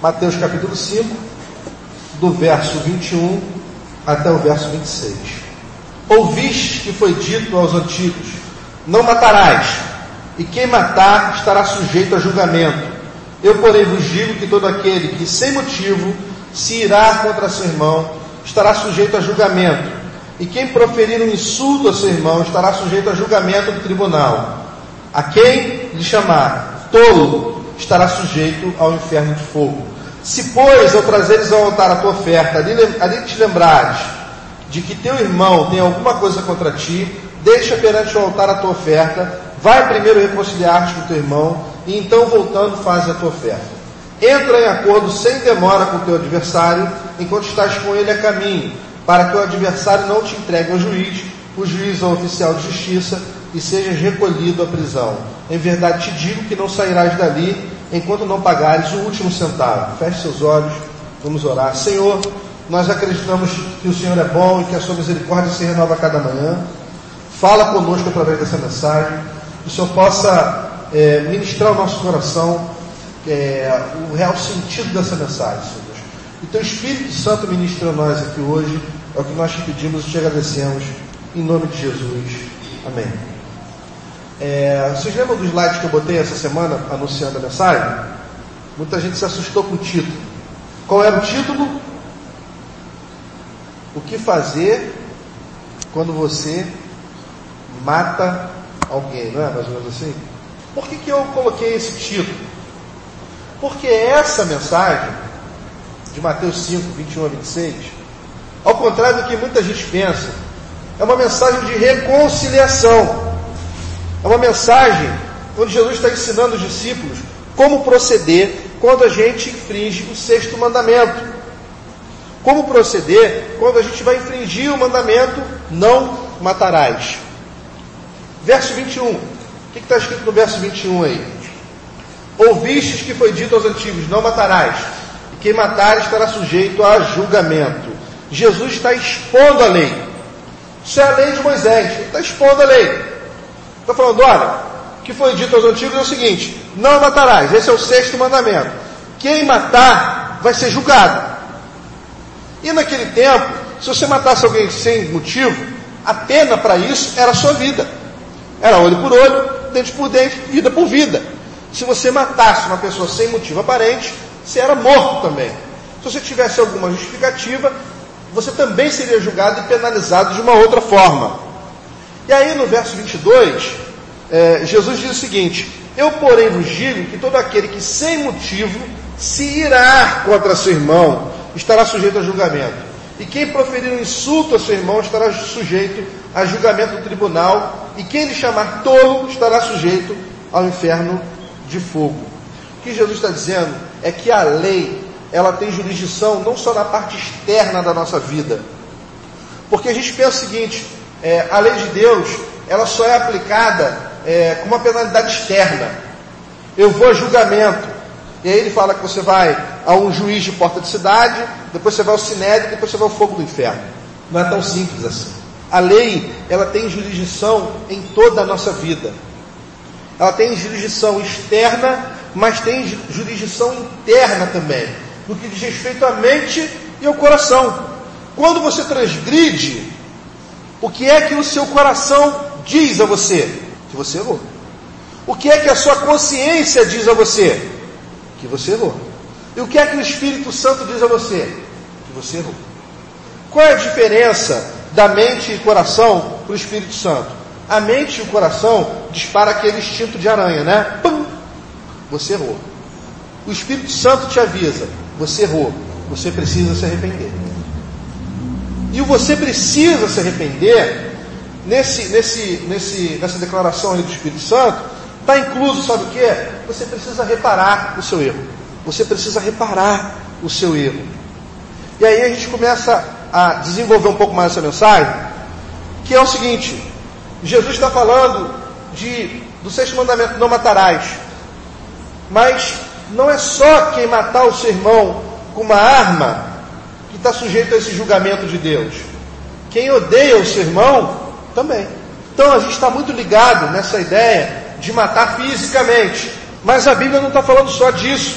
Mateus capítulo 5, do verso 21 até o verso 26. Ouvistes que foi dito aos antigos: não matarás, e quem matar estará sujeito a julgamento. Eu, porém, vos digo que todo aquele que sem motivo se irá contra seu irmão estará sujeito a julgamento, e quem proferir um insulto a seu irmão estará sujeito a julgamento do tribunal. A quem lhe chamar tolo estará sujeito ao inferno de fogo. Se, pois, ao trazeres ao altar a tua oferta, ali te lembrares de que teu irmão tem alguma coisa contra ti, deixa perante o altar a tua oferta, vai primeiro reconciliar-te com teu irmão, e então, voltando, faze a tua oferta. Entra em acordo sem demora com o teu adversário, enquanto estás com ele a caminho, para que o adversário não te entregue ao juiz, o juiz ao oficial de justiça, e sejas recolhido à prisão. Em verdade te digo que não sairás dali, enquanto não pagares o último centavo. Feche seus olhos, vamos orar. Senhor, nós acreditamos que o Senhor é bom e que a sua misericórdia se renova a cada manhã. Fala conosco através dessa mensagem, que o Senhor possa ministrar ao nosso coração o real sentido dessa mensagem, Senhor. E teu Espírito Santo ministra a nós aqui hoje, é o que nós te pedimos e te agradecemos, em nome de Jesus. Amém. Vocês lembram do slide que eu botei essa semana anunciando a mensagem? Muita gente se assustou com o título. Qual era o título? O que fazer quando você mata alguém, não é? Mais ou menos assim? Por que eu coloquei esse título? Porque essa mensagem de Mateus 5, 21 a 26, ao contrário do que muita gente pensa, é uma mensagem de reconciliação. É uma mensagem onde Jesus está ensinando os discípulos como proceder quando a gente infringe o 6º mandamento. Como proceder quando a gente vai infringir o mandamento: não matarás. Verso 21. O que está escrito no verso 21 aí? Ouvistes que foi dito aos antigos: não matarás, e quem matar estará sujeito a julgamento. Jesus está expondo a lei. Isso é a lei de Moisés. Ele está expondo a lei. Está falando: olha, o que foi dito aos antigos é o seguinte: não matarás. Esse é o 6º mandamento. Quem matar vai ser julgado. E naquele tempo, se você matasse alguém sem motivo, a pena para isso era a sua vida. Era olho por olho, dente por dente, vida por vida. Se você matasse uma pessoa sem motivo aparente, você era morto também. Se você tivesse alguma justificativa, você também seria julgado e penalizado de uma outra forma. E aí no verso 22, Jesus diz o seguinte: eu, porém, vos digo que todo aquele que sem motivo se irá contra seu irmão estará sujeito a julgamento. E quem proferir um insulto a seu irmão estará sujeito a julgamento do tribunal. E quem lhe chamar tolo estará sujeito ao inferno de fogo. O que Jesus está dizendo é que a lei, ela tem jurisdição não só na parte externa da nossa vida. Porque a gente pensa o seguinte: a lei de Deus, ela só é aplicada com uma penalidade externa. Eu vou a julgamento. E aí ele fala que você vai a um juiz de porta de cidade, depois você vai ao sinédrio, depois você vai ao fogo do inferno. Não é tão simples assim. A lei, ela tem jurisdição em toda a nossa vida. Ela tem jurisdição externa, mas tem jurisdição interna também, no que diz respeito à mente e ao coração. Quando você transgride, o que é que o seu coração diz a você? Que você errou. O que é que a sua consciência diz a você? Que você errou. E o que é que o Espírito Santo diz a você? Que você errou. Qual é a diferença da mente e coração para o Espírito Santo? A mente e o coração disparam aquele instinto de aranha, né? Pum! Você errou. O Espírito Santo te avisa: você errou, você precisa se arrepender. E o você precisa se arrepender, nessa declaração aí do Espírito Santo, está incluso, sabe o que? Você precisa reparar o seu erro. Você precisa reparar o seu erro. E aí a gente começa a desenvolver um pouco mais essa mensagem, que é o seguinte: Jesus está falando do 6º mandamento: não matarás. Mas não é só quem matar o seu irmão com uma arma que está sujeito a esse julgamento de Deus. Quem odeia o seu irmão também. Então a gente está muito ligado nessa ideia de matar fisicamente. Mas a Bíblia não está falando só disso.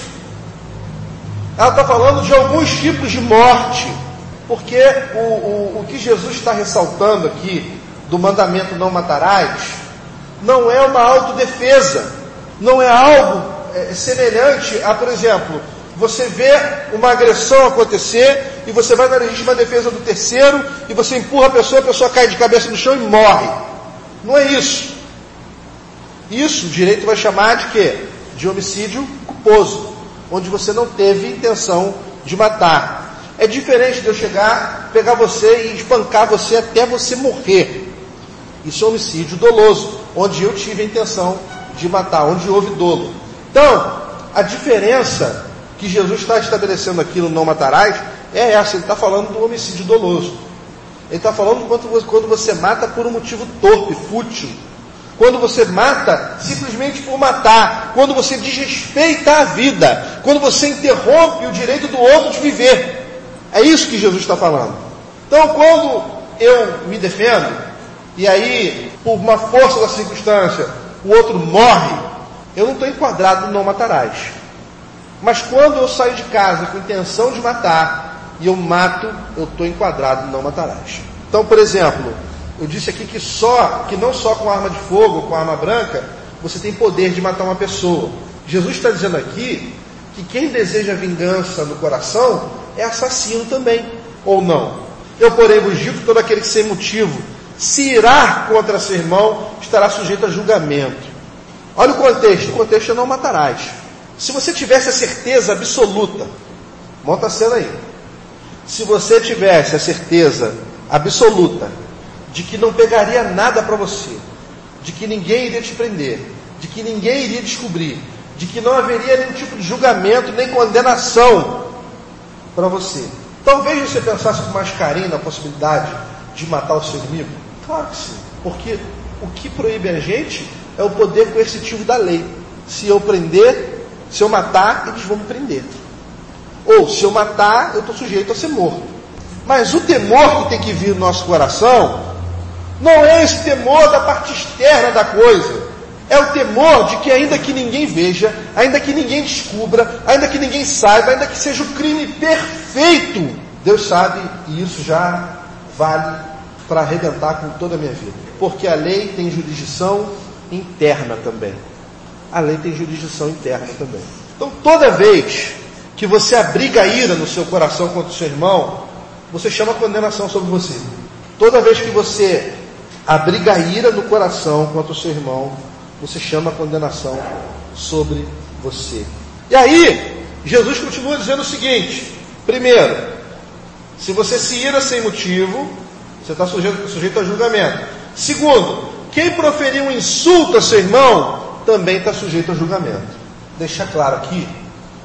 Ela está falando de alguns tipos de morte, porque o que Jesus está ressaltando aqui, do mandamento não matarás, não é uma autodefesa, não é algo semelhante a, por exemplo, você vê uma agressão acontecer e você vai na legítima defesa do terceiro e você empurra a pessoa cai de cabeça no chão e morre. Não é isso. Isso o direito vai chamar de quê? De homicídio culposo, onde você não teve intenção de matar. É diferente de eu chegar, pegar você e espancar você até você morrer. Isso é homicídio doloso, onde eu tive a intenção de matar, onde houve dolo. Então, a diferença que Jesus está estabelecendo aqui no não matarás é essa. Ele está falando do homicídio doloso. Ele está falando quando você mata por um motivo torpe, fútil. Quando você mata simplesmente por matar. Quando você desrespeita a vida. Quando você interrompe o direito do outro de viver. É isso que Jesus está falando. Então, quando eu me defendo, e aí, por uma força da circunstância, o outro morre, eu não estou enquadrado no não matarás. Mas quando eu saio de casa com intenção de matar, e eu mato, eu estou enquadrado no não matarás. Então, por exemplo, eu disse aqui que não só com arma de fogo, ou com arma branca, você tem poder de matar uma pessoa. Jesus está dizendo aqui que quem deseja vingança no coração é assassino também, ou não. Eu, porém, vos digo que todo aquele que sem motivo se irá contra seu irmão estará sujeito a julgamento. Olha o contexto é não matarás. Se você tivesse a certeza absoluta, monta a cena aí, se você tivesse a certeza absoluta de que não pegaria nada para você, de que ninguém iria te prender, de que ninguém iria descobrir, de que não haveria nenhum tipo de julgamento, nem condenação para você, talvez você pensasse com mais carinho na possibilidade de matar o seu inimigo? Claro que sim, porque o que proíbe a gente é o poder coercitivo da lei. Se eu prender, se eu matar, eles vão me prender. Ou, se eu matar, eu estou sujeito a ser morto. Mas o temor que tem que vir no nosso coração não é esse temor da parte externa da coisa. É o temor de que, ainda que ninguém veja, ainda que ninguém descubra, ainda que ninguém saiba, ainda que seja o crime perfeito, Deus sabe, e isso já vale para arrebentar com toda a minha vida. Porque a lei tem jurisdição interna também. A lei tem jurisdição interna também. Então, toda vez que você abriga a ira no seu coração contra o seu irmão, você chama condenação sobre você. Toda vez que você abriga a ira no coração contra o seu irmão, você chama condenação sobre você. E aí, Jesus continua dizendo o seguinte: primeiro, se você se ira sem motivo, você está sujeito a julgamento. Segundo, quem proferir um insulto a seu irmão também está sujeito a julgamento. Deixar claro aqui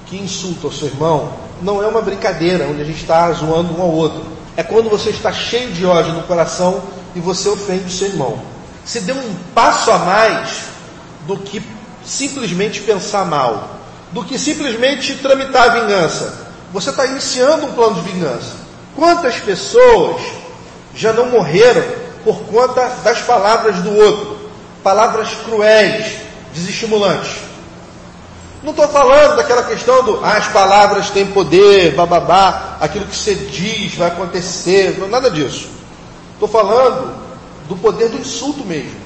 que insulto ao seu irmão não é uma brincadeira onde a gente está zoando um ao outro. É quando você está cheio de ódio no coração e você ofende o seu irmão. Você deu um passo a mais do que simplesmente pensar mal, do que simplesmente tramitar a vingança. Você está iniciando um plano de vingança. Quantas pessoas já não morreram por conta das palavras do outro? Palavras cruéis, desestimulantes. Não estou falando daquela questão do as palavras têm poder, bababá, aquilo que você diz vai acontecer, não, nada disso. Estou falando do poder do insulto mesmo,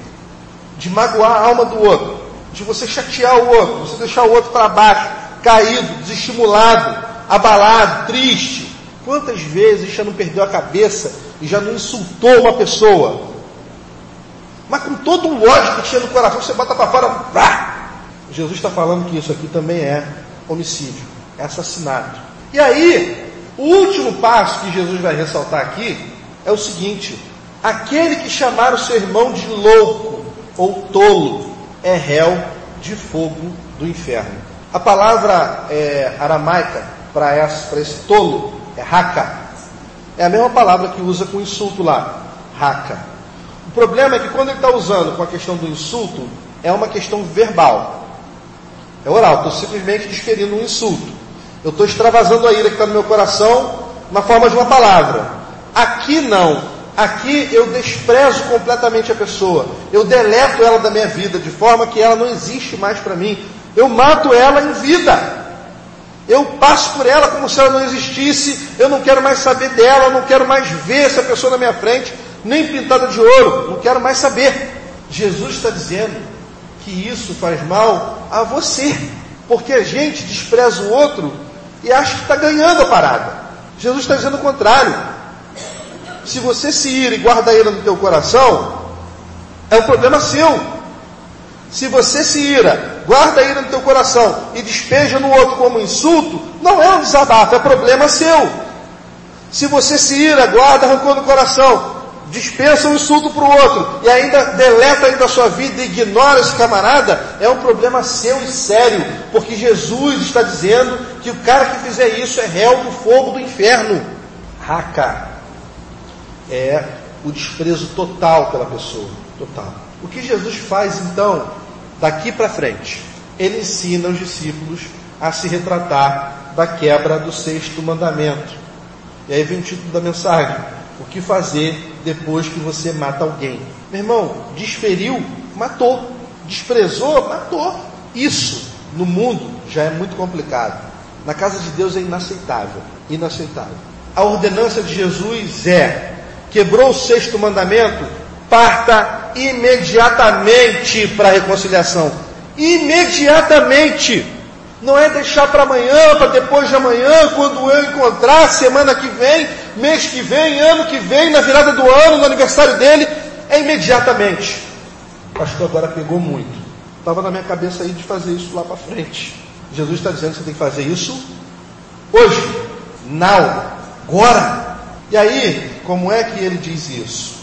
de magoar a alma do outro, de você chatear o outro, você deixar o outro para baixo, caído, desestimulado, abalado, triste. Quantas vezes já não perdeu a cabeça e já não insultou uma pessoa? Mas com todo o ódio que tinha no coração, você bota para fora. Pá! Jesus está falando que isso aqui também é homicídio, é assassinato. E aí, o último passo que Jesus vai ressaltar aqui é o seguinte: aquele que chamar o seu irmão de louco ou tolo é réu de fogo do inferno. A palavra aramaica para esse tolo é raka. É a mesma palavra que usa com insulto lá, raka. O problema é que quando ele está usando com a questão do insulto, é uma questão verbal. É oral, estou simplesmente desferindo um insulto. Eu estou extravasando a ira que está no meu coração na forma de uma palavra. Aqui não. Aqui eu desprezo completamente a pessoa. Eu deleto ela da minha vida, de forma que ela não existe mais para mim. Eu mato ela em vida. Eu passo por ela como se ela não existisse, eu não quero mais saber dela, eu não quero mais ver essa pessoa na minha frente, nem pintada de ouro, não quero mais saber. Jesus está dizendo que isso faz mal a você, porque a gente despreza o outro e acha que está ganhando a parada. Jesus está dizendo o contrário. Se você se ira e guarda a ira no teu coração, é um problema seu. Se você se ira, guarda a ira no teu coração e despeja no outro como insulto, não é um desabafo, é problema seu. Se você se ira, guarda rancor no coração, dispensa um insulto para o outro e ainda deleta ainda a sua vida e ignora esse camarada, é um problema seu e sério, porque Jesus está dizendo que o cara que fizer isso é réu do fogo do inferno. Raka é o desprezo total pela pessoa, total. O que Jesus faz então, daqui para frente? Ele ensina os discípulos a se retratar da quebra do 6º mandamento. E aí vem o título da mensagem: o que fazer depois que você mata alguém? Meu irmão, desferiu, matou. Desprezou, matou. Isso, no mundo, já é muito complicado. Na casa de Deus é inaceitável. Inaceitável. A ordenança de Jesus é: quebrou o 6º mandamento, parta imediatamente para a reconciliação. Imediatamente. Não é deixar para amanhã, para depois de amanhã, quando eu encontrar, semana que vem, mês que vem, ano que vem, na virada do ano, no aniversário dele. É imediatamente. Pastor, agora pegou muito. Estava na minha cabeça aí de fazer isso lá para frente. Jesus está dizendo que você tem que fazer isso hoje, now, agora. E aí, como é que ele diz isso?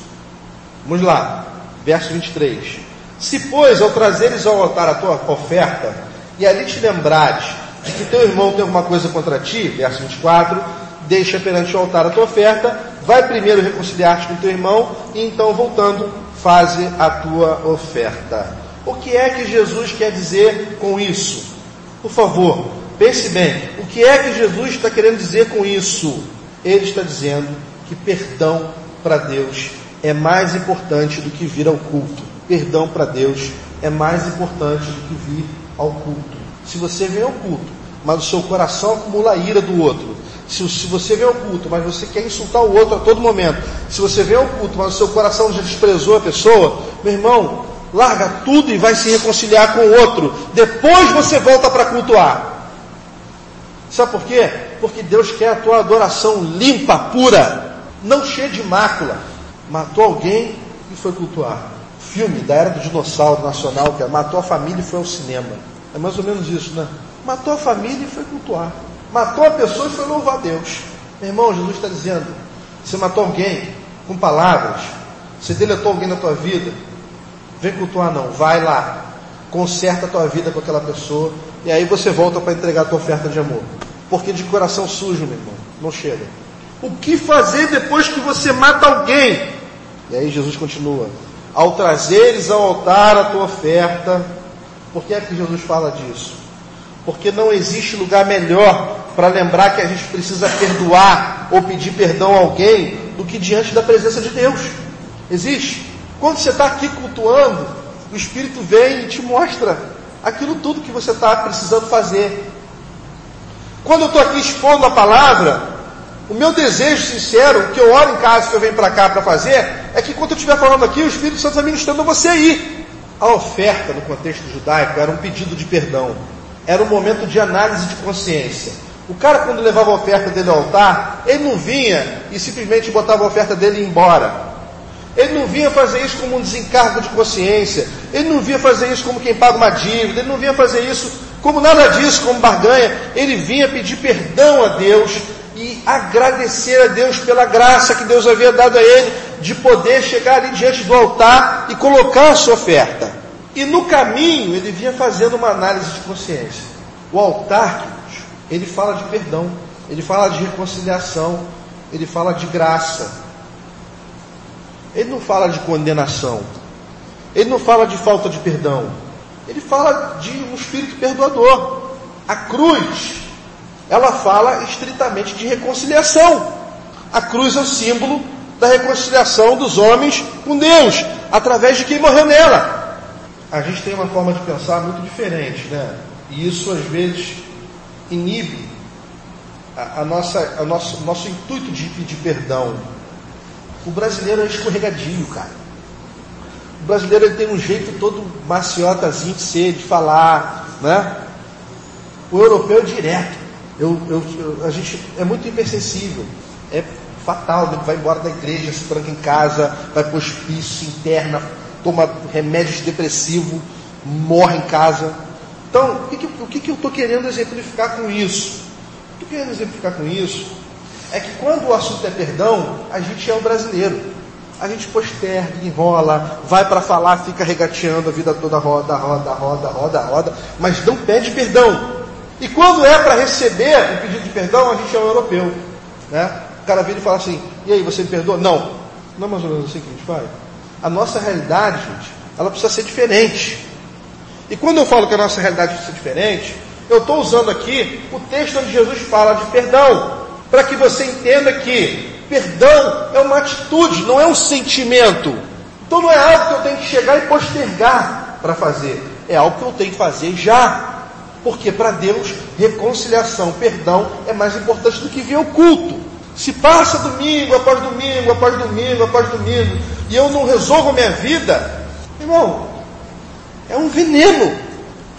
Vamos lá, verso 23. Se, pois, ao trazeres ao altar a tua oferta, e ali te lembrares de que teu irmão tem alguma coisa contra ti, verso 24, deixa perante o altar a tua oferta, vai primeiro reconciliar-te com teu irmão, e então, voltando, faze a tua oferta. O que é que Jesus quer dizer com isso? Por favor, pense bem, o que é que Jesus está querendo dizer com isso? Ele está dizendo que perdão para Deus é mais importante do que vir ao culto. Perdão para Deus é mais importante do que vir ao culto. Se você vem ao culto, mas o seu coração acumula a ira do outro, se você vem ao culto, mas você quer insultar o outro a todo momento, se você vem ao culto, mas o seu coração já desprezou a pessoa, meu irmão, larga tudo e vai se reconciliar com o outro. Depois você volta para cultuar. Sabe por quê? Porque Deus quer a tua adoração limpa, pura, não cheia de mácula. Matou alguém e foi cultuar. Filme da era do dinossauro nacional, que matou a família e foi ao cinema. É mais ou menos isso, né? Matou a família e foi cultuar. Matou a pessoa e foi louvar a Deus. Meu irmão, Jesus está dizendo: você matou alguém com palavras, você deletou alguém na tua vida, vem cultuar não, vai lá, conserta a tua vida com aquela pessoa, e aí você volta para entregar a tua oferta de amor. Porque de coração sujo, meu irmão, não chega. O que fazer depois que você mata alguém? E aí Jesus continua: ao trazeres ao altar a tua oferta. Por que é que Jesus fala disso? Porque não existe lugar melhor para lembrar que a gente precisa perdoar ou pedir perdão a alguém do que diante da presença de Deus. Existe. Quando você está aqui cultuando, o Espírito vem e te mostra aquilo tudo que você está precisando fazer. Quando eu estou aqui expondo a palavra, o meu desejo sincero, que eu oro em casa, que eu venho para cá para fazer, é que quando eu estiver falando aqui, o Espírito Santo está ministrando a você aí. A oferta, no contexto judaico, era um pedido de perdão. Era um momento de análise de consciência. O cara, quando levava a oferta dele ao altar, ele não vinha e simplesmente botava a oferta dele e ia embora. Ele não vinha fazer isso como um desencargo de consciência. Ele não vinha fazer isso como quem paga uma dívida. Ele não vinha fazer isso como nada disso, como barganha. Ele vinha pedir perdão a Deus e agradecer a Deus pela graça que Deus havia dado a ele de poder chegar ali diante do altar e colocar a sua oferta. E no caminho ele vinha fazendo uma análise de consciência. O altar, ele fala de perdão, ele fala de reconciliação, ele fala de graça. Ele não fala de condenação, ele não fala de falta de perdão, ele fala de um espírito perdoador. A cruz, ela fala estritamente de reconciliação. A cruz é o símbolo da reconciliação dos homens com Deus, através de quem morreu nela. A gente tem uma forma de pensar muito diferente, né? E isso às vezes inibe nosso intuito de pedir perdão. O brasileiro é escorregadio, cara. O brasileiro ele tem um jeito todo maciotazinho de ser, de falar, né? O europeu é direto. A gente é muito hipersensível. É fatal, né? Vai embora da igreja, se tranca em casa, vai para o hospício, se interna, toma remédios depressivos, morre em casa. Então, o que eu estou querendo exemplificar com isso? O que eu estou querendo exemplificar com isso é que quando o assunto é perdão, a gente é o brasileiro. A gente posterga, enrola, vai para falar, fica regateando a vida toda, roda, mas não pede perdão. E quando é para receber o pedido de perdão, a gente é o europeu, né? O cara vira e fala assim, e aí, você me perdoa? Não. Não é mais ou menos assim que a gente faz? A nossa realidade, gente, ela precisa ser diferente. E quando eu falo que a nossa realidade precisa ser diferente, eu estou usando aqui o texto onde Jesus fala de perdão, para que você entenda que perdão é uma atitude, não é um sentimento. Então não é algo que eu tenho que chegar e postergar para fazer. É algo que eu tenho que fazer já. Porque para Deus, reconciliação, perdão é mais importante do que vir ao culto. Se passa domingo após domingo, após domingo, após domingo, e eu não resolvo a minha vida, irmão, é um veneno.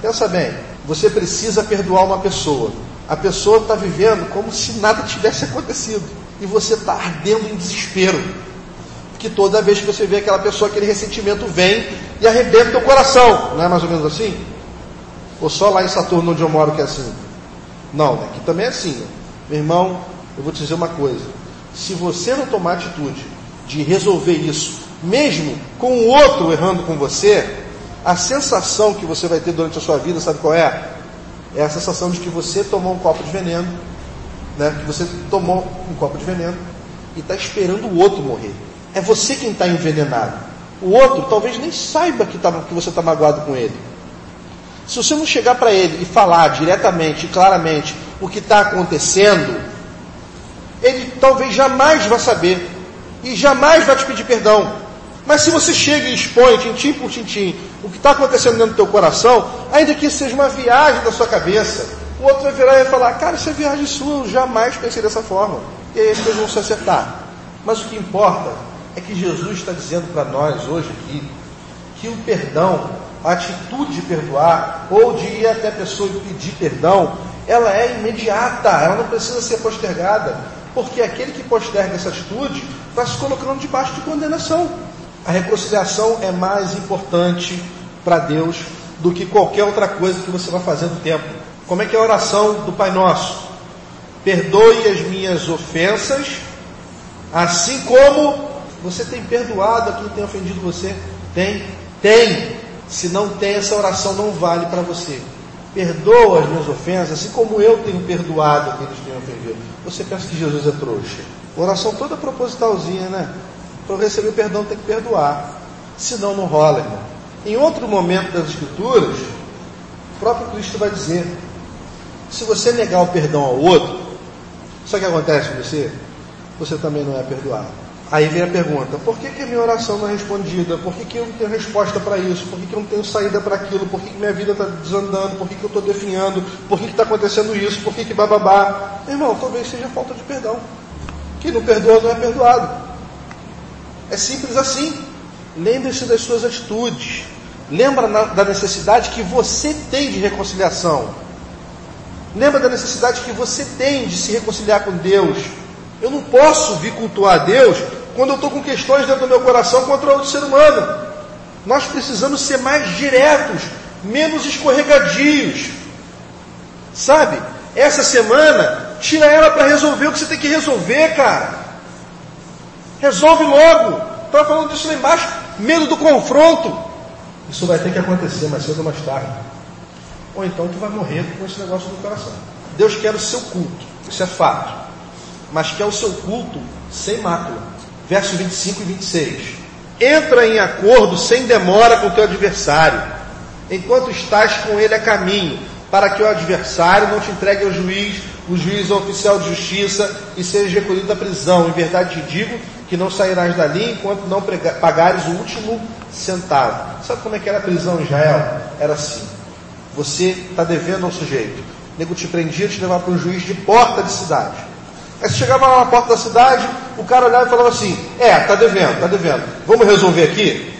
Pensa bem, você precisa perdoar uma pessoa. A pessoa está vivendo como se nada tivesse acontecido. E você está ardendo em desespero. Porque toda vez que você vê aquela pessoa, aquele ressentimento vem e arrebenta o teu coração. Não é mais ou menos assim? Ou só lá em Saturno, onde eu moro, que é assim? Não, aqui também é assim. Né? Meu irmão, eu vou te dizer uma coisa. Se você não tomar atitude de resolver isso, mesmo com o outro errando com você, a sensação que você vai ter durante a sua vida, sabe qual é? É a sensação de que você tomou um copo de veneno, né? Que você tomou um copo de veneno e está esperando o outro morrer. É você quem está envenenado. O outro talvez nem saiba que você está magoado com ele. Se você não chegar para ele e falar diretamente e claramente o que está acontecendo, ele talvez jamais vai saber e jamais vai te pedir perdão. Mas se você chega e expõe, tintim por tintim, o que está acontecendo dentro do teu coração, ainda que seja uma viagem da sua cabeça, o outro vai virar e vai falar, cara, isso é viagem sua, eu jamais pensei dessa forma. E aí as coisas vão se acertar. Mas o que importa é que Jesus está dizendo para nós hoje aqui, que o perdão, a atitude de perdoar, ou de ir até a pessoa e pedir perdão, ela é imediata, ela não precisa ser postergada, porque aquele que posterga essa atitude está se colocando debaixo de condenação. A reconciliação é mais importante para Deus do que qualquer outra coisa que você vai fazer no templo. Como é que é a oração do Pai Nosso? Perdoe as minhas ofensas, assim como você tem perdoado a quem tem ofendido você. Tem. Se não tem, essa oração não vale para você. Perdoa as minhas ofensas, assim como eu tenho perdoado a quem eles têm ofendido. Você pensa que Jesus é trouxa? Oração toda propositalzinha, né? Para receber perdão tem que perdoar. Senão não rola, irmão. Em outro momento das Escrituras, o próprio Cristo vai dizer, se você negar o perdão ao outro, sabe o que acontece com você? Você também não é perdoado. Aí vem a pergunta, por que a minha oração não é respondida? Por que eu não tenho resposta para isso? Por que eu não tenho saída para aquilo? Por que minha vida está desandando? Por que eu estou definhando? Por que está acontecendo isso? Por que bababá? Irmão, talvez seja falta de perdão. Quem não perdoa não é perdoado. É simples assim. Lembre-se das suas atitudes. Lembra da necessidade que você tem de reconciliação. Lembra da necessidade que você tem de se reconciliar com Deus. Eu não posso vir cultuar a Deus quando eu estou com questões dentro do meu coração contra outro ser humano. Nós precisamos ser mais diretos, menos escorregadios. Sabe? Essa semana, tira ela para resolver o que você tem que resolver, cara. Resolve logo. Estava falando disso lá embaixo. Medo do confronto. Isso vai ter que acontecer mais cedo ou mais tarde. Ou então tu vai morrer com esse negócio do coração. Deus quer o seu culto. Isso é fato. Mas quer o seu culto sem mácula. Versos 25 e 26. Entra em acordo sem demora com o teu adversário, enquanto estás com ele a caminho, para que o adversário não te entregue ao juiz, o juiz ao oficial de justiça, e seja recolhido à prisão. Em verdade te digo que não sairás dali enquanto não pagares o último centavo. Sabe como é que era a prisão em Israel? Era assim. Você está devendo ao sujeito. nego te prendia, te levava para um juiz de porta de cidade. Aí você chegava lá na porta da cidade, o cara olhava e falava assim, tá devendo, vamos resolver aqui?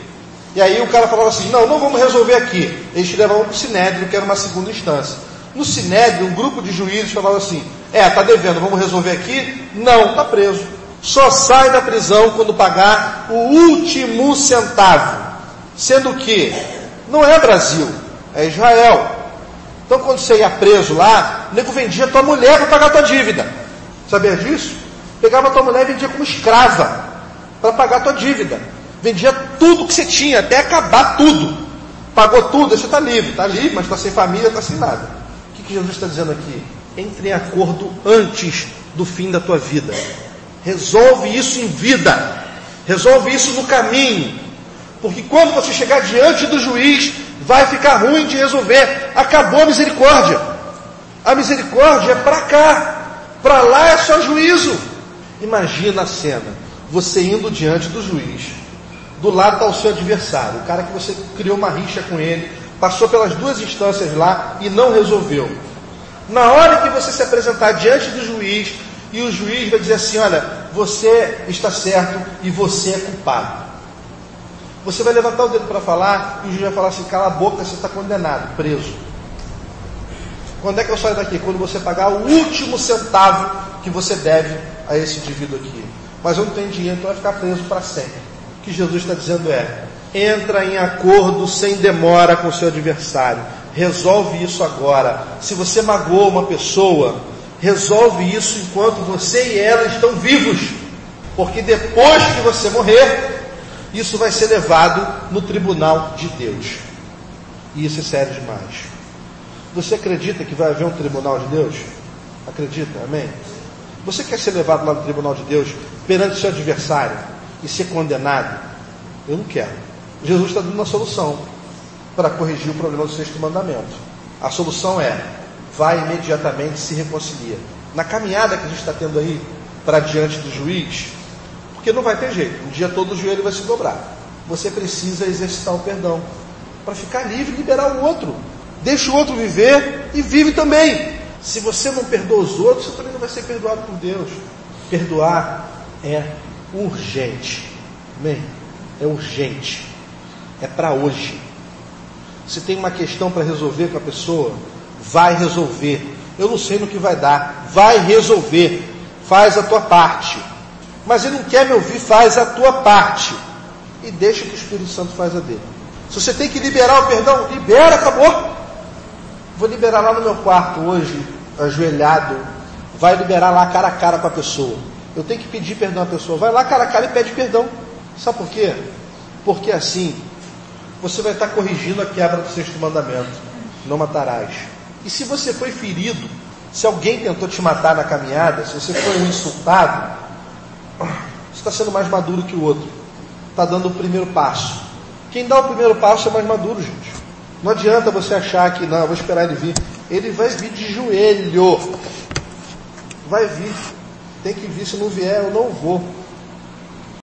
E aí o cara falava assim, não vamos resolver aqui. Eles te levavam para o Sinédrio, que era uma segunda instância. No Sinédrio, um grupo de juízes falava assim, tá devendo, vamos resolver aqui? Não, está preso. Só sai da prisão quando pagar o último centavo. Sendo que não é Brasil, é Israel. Então quando você ia preso lá, o nego vendia tua mulher para pagar tua dívida. Sabia disso? Pegava tua mulher e vendia como escrava para pagar tua dívida. Vendia tudo que você tinha, até acabar tudo. Pagou tudo, aí você está livre, mas está sem família, está sem nada. O que Jesus está dizendo aqui? Entre em acordo antes do fim da tua vida. Resolve isso em vida. Resolve isso no caminho. Porque quando você chegar diante do juiz, vai ficar ruim de resolver. Acabou a misericórdia. A misericórdia é para cá. Para lá é só juízo. Imagina a cena. Você indo diante do juiz. Do lado está o seu adversário. O cara que você criou uma rixa com ele. Passou pelas duas instâncias lá e não resolveu. Na hora que você se apresentar diante do juiz, e o juiz vai dizer assim, olha, você está certo e você é culpado. Você vai levantar o dedo para falar, e o juiz vai falar assim, cala a boca, você está condenado, preso. Quando é que eu saio daqui? Quando você pagar o último centavo que você deve a esse indivíduo aqui. Mas eu não tenho dinheiro, então vai ficar preso para sempre. O que Jesus está dizendo entra em acordo sem demora com o seu adversário. Resolve isso agora. Se você magoou uma pessoa, resolve isso enquanto você e ela estão vivos. Porque depois que você morrer, isso vai ser levado no tribunal de Deus. E isso é sério demais. Você acredita que vai haver um tribunal de Deus? Acredita? Amém? Você quer ser levado lá no tribunal de Deus perante seu adversário e ser condenado? Eu não quero. Jesus está dando uma solução para corrigir o problema do sexto mandamento. A solução vai imediatamente, se reconcilia. Na caminhada que a gente está tendo aí para diante do juiz, porque não vai ter jeito, um dia todo o joelho vai se dobrar. Você precisa exercitar o perdão para ficar livre e liberar o outro. Deixa o outro viver e vive também. Se você não perdoa os outros, você também não vai ser perdoado por Deus. Perdoar é urgente. Amém? É urgente. É para hoje. Se tem uma questão para resolver com a pessoa, vai resolver. Eu não sei no que vai dar. Vai resolver. Faz a tua parte. Mas ele não quer me ouvir, faz a tua parte. E deixa que o Espírito Santo faz a dele. Se você tem que liberar o perdão, libera, acabou. Vou liberar lá no meu quarto hoje, ajoelhado. Vai liberar lá cara a cara com a pessoa. Eu tenho que pedir perdão à pessoa. Vai lá cara a cara e pede perdão. Sabe por quê? Porque assim, você vai estar corrigindo a quebra do sexto mandamento. Não matarás. E se você foi ferido, se alguém tentou te matar na caminhada, se você foi um insultado, você está sendo mais maduro que o outro. Está dando o primeiro passo. Quem dá o primeiro passo é mais maduro, gente. Não adianta você achar que, não, eu vou esperar ele vir. Ele vai vir de joelho. Vai vir. Tem que vir, se não vier, eu não vou.